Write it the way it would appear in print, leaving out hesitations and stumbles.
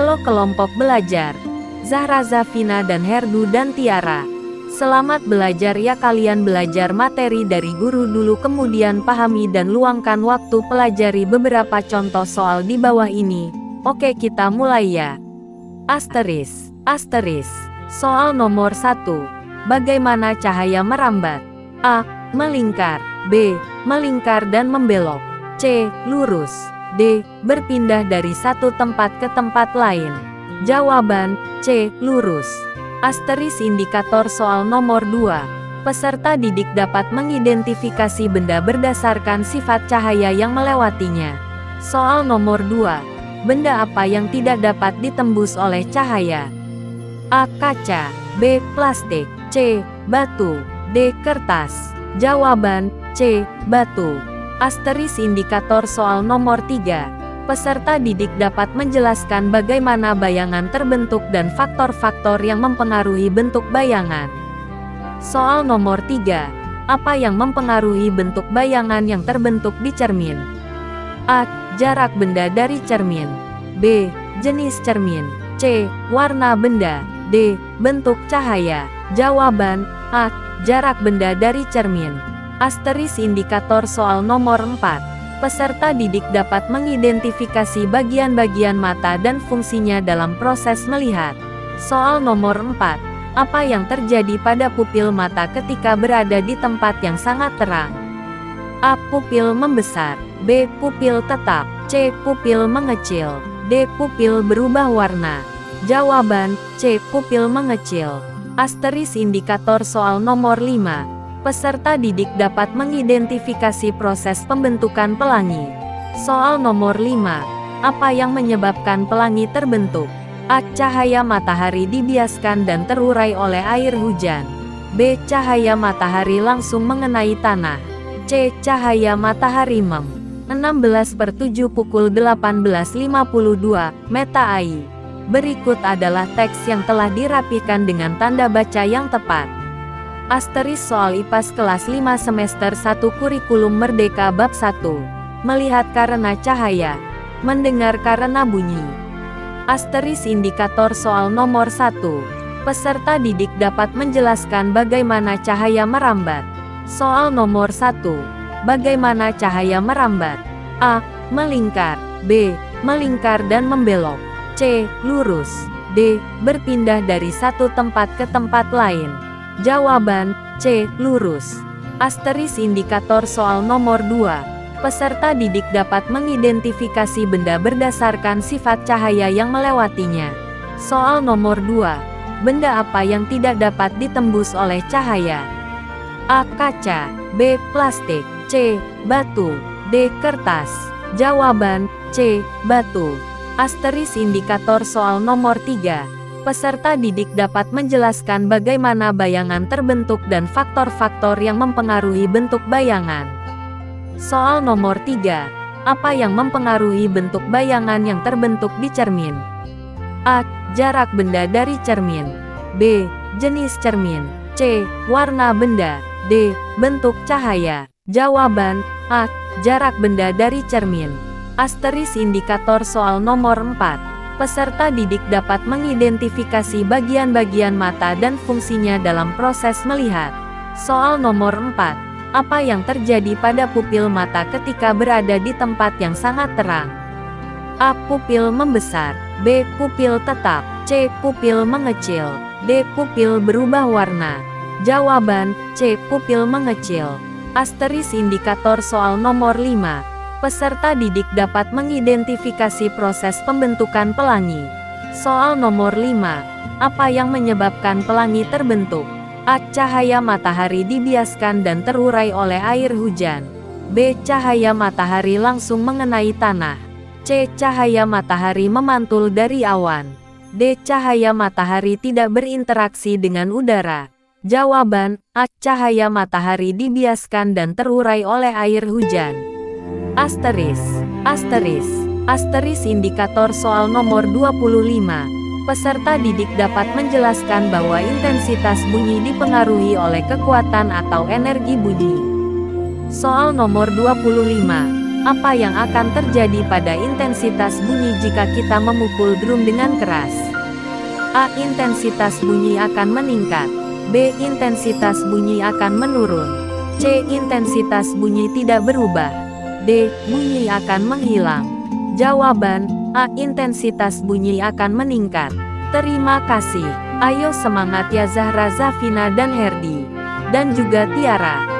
Halo kelompok belajar, Zahra Zafina dan Herdu dan Tiara. Selamat belajar ya, kalian belajar materi dari guru dulu kemudian pahami dan luangkan waktu pelajari beberapa contoh soal di bawah ini. Oke, kita mulai ya. Asteris. Soal nomor 1. Bagaimana cahaya merambat? A. Melingkar. B. Melingkar dan membelok. C. Lurus. D. Berpindah dari satu tempat ke tempat lain. Jawaban C. Lurus. Asteris indikator soal nomor 2. Peserta didik dapat mengidentifikasi benda berdasarkan sifat cahaya yang melewatinya. Soal nomor 2. Benda apa yang tidak dapat ditembus oleh cahaya? A. Kaca. B. Plastik. C. Batu. D. Kertas. Jawaban C. Batu. Asteris indikator soal nomor 3. Peserta didik dapat menjelaskan bagaimana bayangan terbentuk dan faktor-faktor yang mempengaruhi bentuk bayangan. Soal nomor 3. Apa yang mempengaruhi bentuk bayangan yang terbentuk di cermin? A. Jarak benda dari cermin. B. Jenis cermin. C. Warna benda. D. Bentuk cahaya. Jawaban A. Jarak benda dari cermin. Asteris indikator soal nomor 4. Peserta didik dapat mengidentifikasi bagian-bagian mata dan fungsinya dalam proses melihat. Soal nomor 4. Apa yang terjadi pada pupil mata ketika berada di tempat yang sangat terang? A. Pupil membesar. B. Pupil tetap. C. Pupil mengecil. D. Pupil berubah warna. Jawaban C. Pupil mengecil. Asteris indikator soal nomor 5. Peserta didik dapat mengidentifikasi proses pembentukan pelangi. Soal nomor 5. Apa yang menyebabkan pelangi terbentuk? A. Cahaya matahari dibiaskan dan terurai oleh air hujan. B. Cahaya matahari langsung mengenai tanah. C. Cahaya matahari mem. 16/7 pukul 18.52, Meta AI. Berikut adalah teks yang telah dirapikan dengan tanda baca yang tepat. Asteris soal IPAS kelas 5 semester 1 kurikulum Merdeka bab 1. Melihat karena cahaya. Mendengar karena bunyi. Asteris indikator soal nomor 1. Peserta didik dapat menjelaskan bagaimana cahaya merambat. Soal nomor 1. Bagaimana cahaya merambat? A. Melingkar. B. Melingkar dan membelok. C. Lurus. D. Berpindah dari satu tempat ke tempat lain. Jawaban C. Lurus. Asteris indikator soal nomor 2. Peserta didik dapat mengidentifikasi benda berdasarkan sifat cahaya yang melewatinya. Soal nomor 2. Benda apa yang tidak dapat ditembus oleh cahaya? A. Kaca. B. Plastik. C. Batu. D. Kertas. Jawaban C. Batu. Asteris indikator soal nomor 3. Peserta didik dapat menjelaskan bagaimana bayangan terbentuk dan faktor-faktor yang mempengaruhi bentuk bayangan. Soal nomor 3. Apa yang mempengaruhi bentuk bayangan yang terbentuk di cermin? A. Jarak benda dari cermin. B. Jenis cermin. C. Warna benda. D. Bentuk cahaya. Jawaban A. Jarak benda dari cermin. Asteris indikator soal nomor 4. Peserta didik dapat mengidentifikasi bagian-bagian mata dan fungsinya dalam proses melihat. Soal nomor 4. Apa yang terjadi pada pupil mata ketika berada di tempat yang sangat terang? A. Pupil membesar. B. Pupil tetap. C. Pupil mengecil. D. Pupil berubah warna. Jawaban C. Pupil mengecil. Asteris indikator soal nomor 5. Peserta didik dapat mengidentifikasi proses pembentukan pelangi. Soal nomor 5. Apa yang menyebabkan pelangi terbentuk? A. Cahaya matahari dibiaskan dan terurai oleh air hujan. B. Cahaya matahari langsung mengenai tanah. C. Cahaya matahari memantul dari awan. D. Cahaya matahari tidak berinteraksi dengan udara. Jawaban A. Cahaya matahari dibiaskan dan terurai oleh air hujan. Asteris indikator soal nomor 25. Peserta didik dapat menjelaskan bahwa intensitas bunyi dipengaruhi oleh kekuatan atau energi bunyi. Soal nomor 25. Apa yang akan terjadi pada intensitas bunyi jika kita memukul drum dengan keras? A. Intensitas bunyi akan meningkat. B. Intensitas bunyi akan menurun. C. Intensitas bunyi tidak berubah. D. Bunyi akan menghilang. Jawaban A. Intensitas bunyi akan meningkat. Terima kasih. Ayo semangat ya Zahra, Zafina dan Herdi. Dan juga Tiara.